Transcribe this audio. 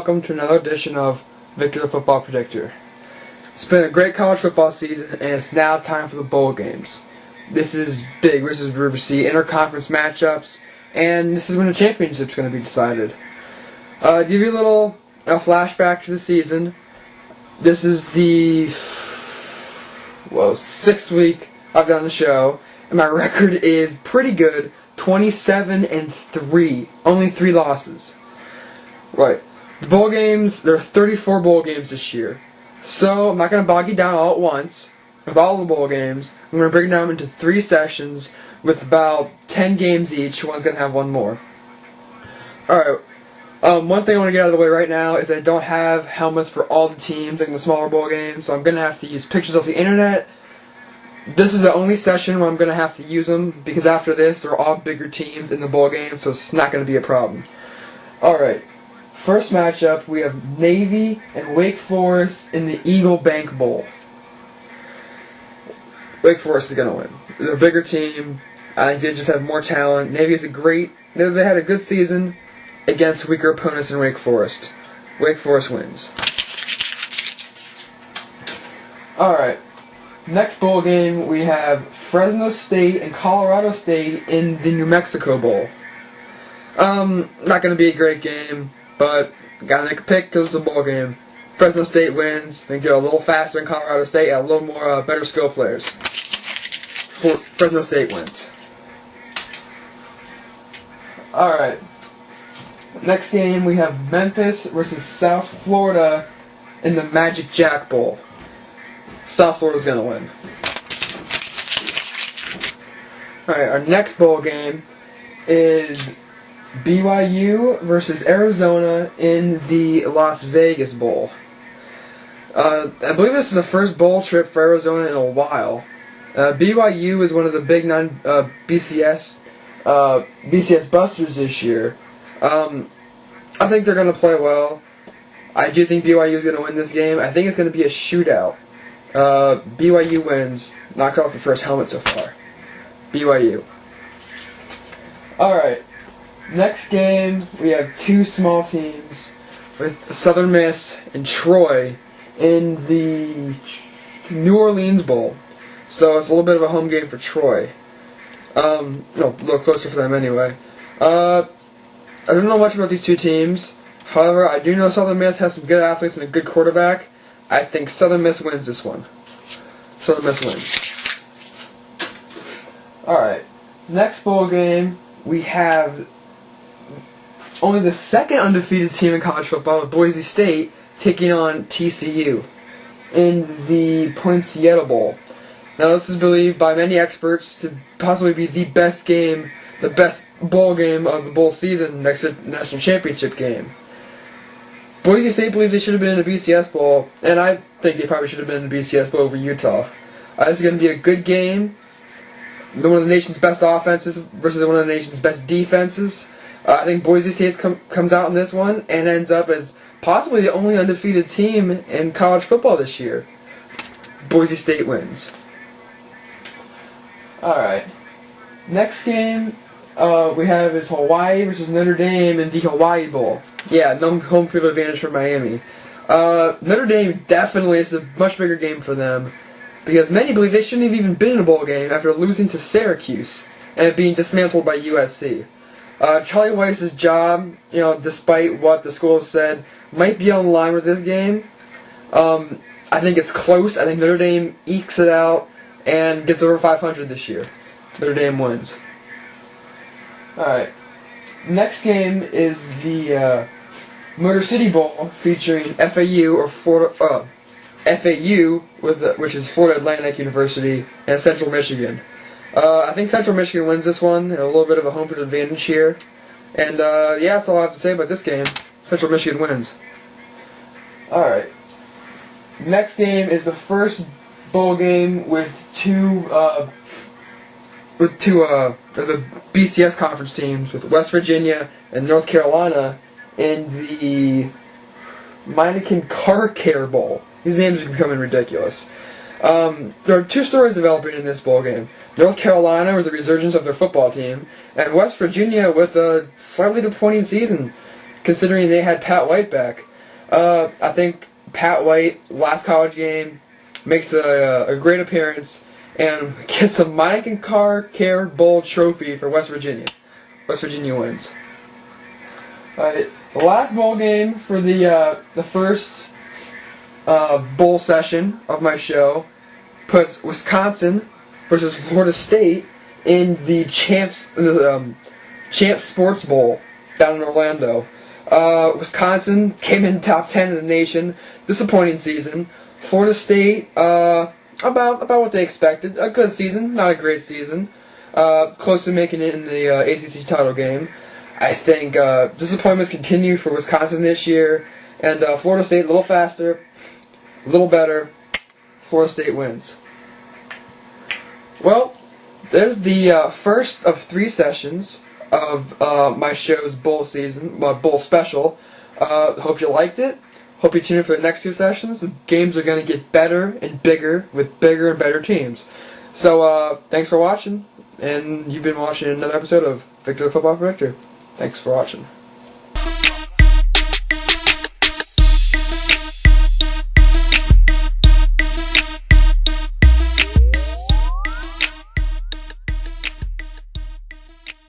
welcome to another edition of Victor the Football Predictor. It's been a great college football season, and it's now time for the bowl games. This is Big versus River C interconference matchups, and this is when the championship's going to be decided. Give you a flashback to the season. This is the sixth week I've done the show, and my record is pretty good, 27-3, only 3 losses. Right. The bowl games, there are 34 bowl games this year. So, I'm not going to bog you down all at once with all the bowl games. I'm going to break it down into 3 sessions with about 10 games each. One's going to have one more. Alright. One thing I want to get out of the way right now is I don't have helmets for all the teams in the smaller bowl games, so I'm going to have to use pictures off the internet. This is the only session where I'm going to have to use them, because after this, they're all bigger teams in the bowl game, so it's not going to be a problem. Alright. First matchup, we have Navy and Wake Forest in the Eagle Bank Bowl. Wake Forest is going to win. They're a bigger team. I think they just have more talent. Navy is they had a good season against weaker opponents in Wake Forest. Wake Forest wins. Alright. Next bowl game, we have Fresno State and Colorado State in the New Mexico Bowl. Not going to be a great game, but gotta make a pick because it's a bowl game. Fresno State wins. I think they're a little faster than Colorado State and a little more better skill players. Fresno State wins. Alright. Next game, we have Memphis versus South Florida in the Magic Jack Bowl. South Florida's going to win. Alright, our next bowl game is BYU versus Arizona in the Las Vegas Bowl. I believe this is the first bowl trip for Arizona in a while. BYU is one of the big BCS busters this year. I think they're going to play well. I do think BYU is going to win this game. I think it's going to be a shootout. BYU wins. Knocked off the first helmet so far. BYU. Alright. Next game, we have 2 small teams with Southern Miss and Troy in the New Orleans Bowl. So it's a little bit of a home game for Troy. A little closer for them anyway. I don't know much about these 2 teams. However, I do know Southern Miss has some good athletes and a good quarterback. I think Southern Miss wins this one. Southern Miss wins. Alright. Next bowl game, we have only the second undefeated team in college football, with Boise State, taking on TCU in the Poinsettia Bowl. Now, this is believed by many experts to possibly be the best bowl game of the bowl season next to the national championship game. Boise State believes they should have been in the BCS Bowl, and I think they probably should have been in the BCS Bowl over Utah. This is going to be a good game. One of the nation's best offenses versus one of the nation's best defenses. I think Boise State comes out in this one and ends up as possibly the only undefeated team in college football this year. Boise State wins. Alright. Next game we have is Hawaii versus Notre Dame in the Hawaii Bowl. Yeah, no home field advantage for Miami. Notre Dame definitely is a much bigger game for them, because many believe they shouldn't have even been in a bowl game after losing to Syracuse and being dismantled by USC. Charlie Weiss's job, despite what the school said, might be on the line with this game. I think it's close. I think Notre Dame ekes it out and gets over 500 this year. Notre Dame wins. Alright. Next game is the Motor City Bowl, featuring FAU or Florida, FAU, which is Florida Atlantic University, and Central Michigan. I think Central Michigan wins this one. A little bit of a home field advantage here. And, that's all I have to say about this game. Central Michigan wins. Alright. Next game is the first bowl game with the BCS conference teams, with West Virginia and North Carolina in the Meineken Car Care Bowl. These names are becoming ridiculous. There are 2 stories developing in this bowl game. North Carolina with the resurgence of their football team, and West Virginia with a slightly disappointing season, considering they had Pat White back. I think Pat White, last college game, makes a great appearance and gets a Mike and Car Care Bowl trophy for West Virginia. West Virginia wins. Alright, the last bowl game for the first bowl session of my show puts Wisconsin versus Florida State in the Champs Sports Bowl down in Orlando. Wisconsin came in top 10 in the nation. Disappointing season. Florida State, about what they expected. A good season, not a great season. Close to making it in the ACC title game. I think disappointments continue for Wisconsin this year, and Florida State a little faster, a little better. Florida State wins. Well, there's the first of 3 sessions of my show's bowl season, my bowl special. Hope you liked it. Hope you tune in for the next 2 sessions. The games are going to get better and bigger with bigger and better teams. So, thanks for watching, and you've been watching another episode of Victor the Football Predictor. Thanks for watching.